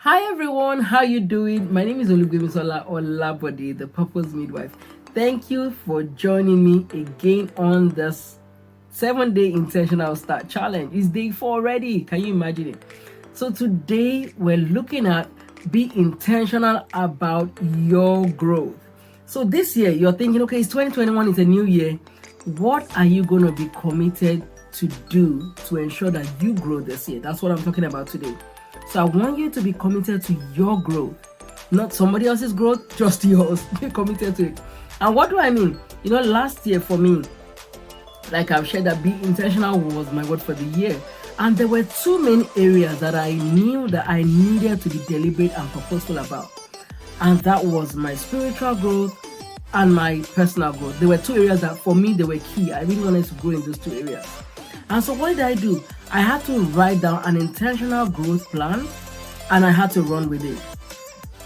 Hi everyone, how you doing? My name is Olugbemisola Olabode, the Purpose Midwife. Thank you for joining me again on this 7-day intentional start challenge. It's day 4 already. Can you imagine it? So today we're looking at be intentional about your growth. So this year you're thinking, okay, it's 2021, it's a new year. What are you going to be committed to do to ensure that you grow this year? That's what I'm talking about today. So I want you to be committed to your growth, not somebody else's growth, just yours. Be committed to it. And what do I mean? Last year for me, like I've shared, that be intentional was my word for the year. And there were two main areas that I knew that I needed to be deliberate and purposeful about. And that was my spiritual growth and my personal growth. There were two areas that for me, they were key. I really wanted to grow in those two areas. And so what did I do? I had to write down an intentional growth plan and I had to run with it.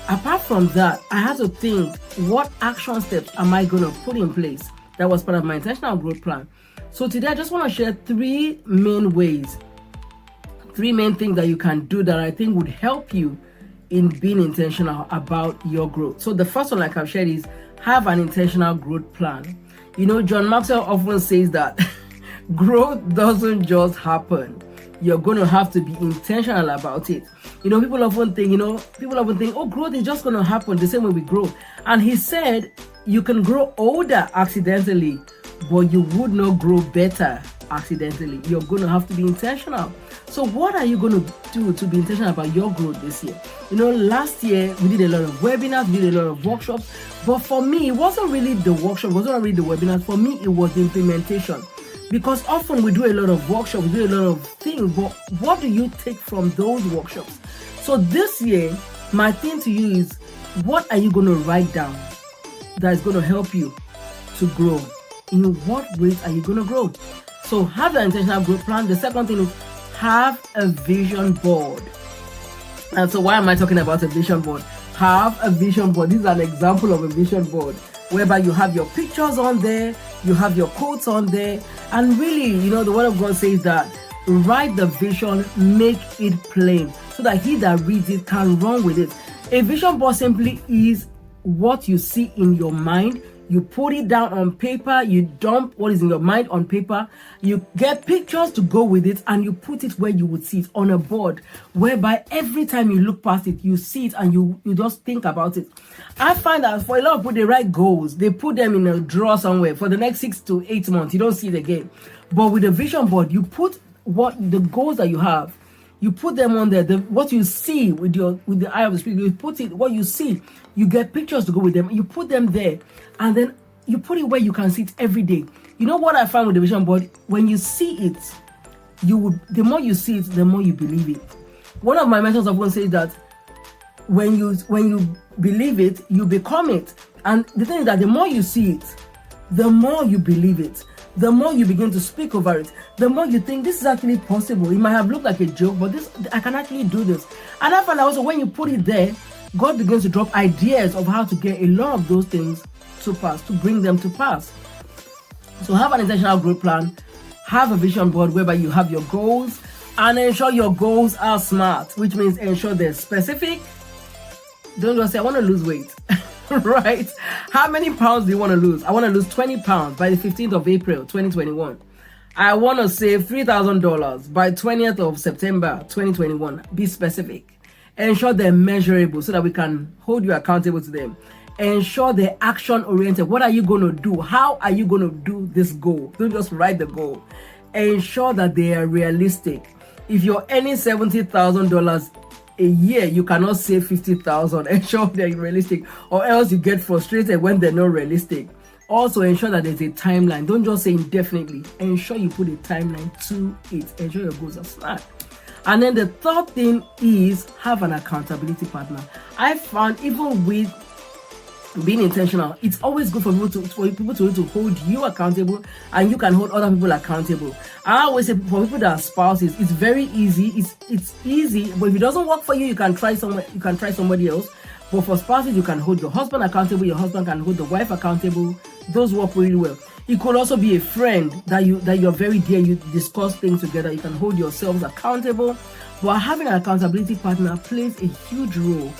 Apart from that, I had to think, what action steps am I going to put in place? That was part of my intentional growth plan. So today I just want to share three main things that you can do that I think would help you in being intentional about your growth. So the first one, like I've shared, is have an intentional growth plan. John Maxwell often says that growth doesn't just happen. You're going to have to be intentional about it. People often think, oh, growth is just going to happen the same way we grow. And he said, you can grow older accidentally, but you would not grow better accidentally. You're going to have to be intentional. So what are you going to do to be intentional about your growth this year? Last year we did a lot of webinars, we did a lot of workshops, but for me, it wasn't really the workshop, it wasn't really the webinars. For me, it was the implementation. Because often we do a lot of workshops, we do a lot of things, but what do you take from those workshops? So this year, my thing to you is, what are you going to write down that is going to help you to grow? In what ways are you going to grow? So have an intentional growth plan. The second thing is have a vision board. And so why am I talking about a vision board? Have a vision board. This is an example of a vision board, whereby you have your pictures on there, you have your quotes on there, and really, the word of God says that write the vision, make it plain, so that he that reads it can run with it. A vision board simply is what you see in your mind. You put it down on paper, you dump what is in your mind on paper, you get pictures to go with it, and you put it where you would see it, on a board, whereby every time you look past it, you see it and you just think about it. I find that for a lot of people, they write goals, they put them in a drawer somewhere for the next 6 to 8 months, you don't see it again. But with a vision board, you put what the goals that you have, you put them on there, what you see with the eye of the spirit, you put it, what you see, you get pictures to go with them, you put them there, and then you put it where you can see it every day. What I found with the vision board? When you see it, the more you see it, the more you believe it. One of my mentors often says that when you believe it, you become it. And the thing is that the more you see it, the more you believe it. The more you begin to speak over it, the more you think this is actually possible. It might have looked like a joke, but I can actually do this. And I find also when you put it there, God begins to drop ideas of how to get a lot of those things to pass, to bring them to pass. So have an intentional growth plan, have a vision board whereby you have your goals, and ensure your goals are SMART, which means ensure they're specific. Don't just say, I want to lose weight. Right? How many pounds do you want to lose? I want to lose 20 pounds by the 15th of April, 2021. I want to save $3,000 by 20th of September, 2021. Be specific. Ensure they're measurable so that we can hold you accountable to them. Ensure they're action-oriented. What are you going to do? How are you going to do this goal? Don't just write the goal. Ensure that they are realistic. If you're earning $70,000 a year, you cannot save 50,000. Ensure they're realistic, or else you get frustrated when they're not realistic. Also, ensure that there's a timeline. Don't just say indefinitely. Ensure you put a timeline to it. Ensure your goals are smart. And then the third thing is have an accountability partner. I found even with being intentional, it's always good for people to hold you accountable, and you can hold other people accountable. I always say for people that are spouses, it's very easy. It's easy, but if it doesn't work for you, you can try somebody else. But for spouses, you can hold your husband accountable, your husband can hold the wife accountable. Those work really well. It could also be a friend that you're very dear, you discuss things together. You can hold yourselves accountable. But having an accountability partner plays a huge role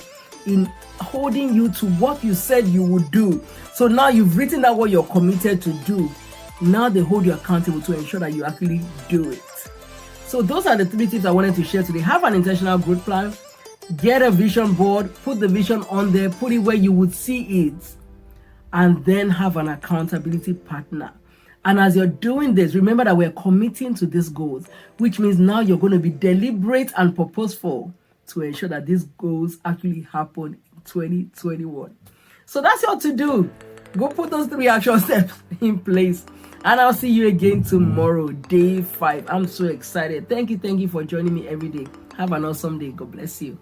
in holding you to what you said you would do. So now you've written down what you're committed to do. Now they hold you accountable to ensure that you actually do it. So those are the 3 tips I wanted to share today. Have an intentional growth plan. Get a vision board. Put the vision on there. Put it where you would see it. And then have an accountability partner. And as you're doing this, remember that we're committing to these goals, which means now you're going to be deliberate and purposeful to ensure that these goals actually happen in 2021. So that's all to do. Go put those 3 action steps in place. And I'll see you again tomorrow, day 5. I'm so excited. Thank you for joining me every day. Have an awesome day. God bless you.